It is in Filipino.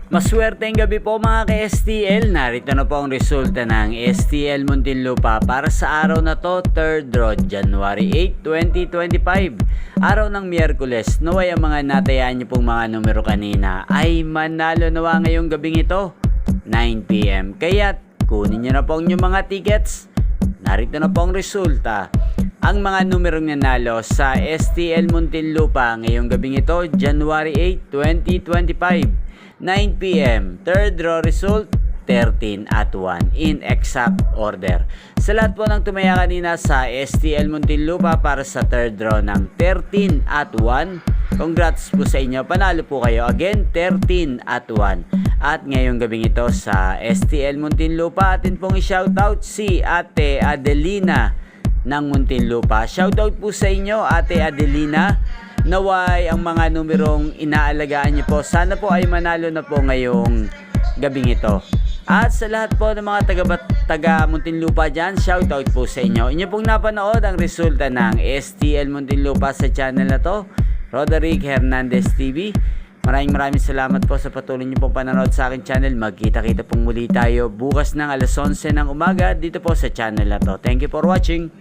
Maswerteng gabi po mga ka-STL. Narito na po ang resulta ng STL Muntinlupa para sa araw na to, 3rd draw, January 8, 2025. Araw ng Miyerkules. Naway ang mga natayaan niyo pong mga numero kanina ay manalo nawa ngayong gabing ito, 9 PM. Kaya kunin niyo na po ang inyong mga tickets. Narito na po ang resulta. Ang mga numerong nanalo sa STL Muntinlupa ngayong gabing ito, January 8, 2025. 9 PM, 3rd draw result, 13 at 1 in exact order. Sa lahat po ng tumaya kanina sa STL Muntinlupa para sa 3rd draw ng 13 at 1, congrats po sa inyo, panalo po kayo again, 13 at 1. At ngayong gabing ito sa STL Muntinlupa, atin pong i-shoutout si Ate Adelina ng Muntinlupa. Shoutout po sa inyo, Ate Adelina. Naway ang mga numerong inaalagaan niyo po, sana po ay manalo na po ngayong gabing ito. At sa lahat po ng mga taga Muntinlupa dyan, shoutout po sa inyo. Inyo pong napanood ang resulta ng STL Muntinlupa sa channel na to, Roderick Hernandez TV. Maraming salamat po sa patuloy niyo pong panonood sa aking channel. Magkita-kita pong muli tayo bukas ng alas 11 ng umaga dito po sa channel na to. Thank you for watching.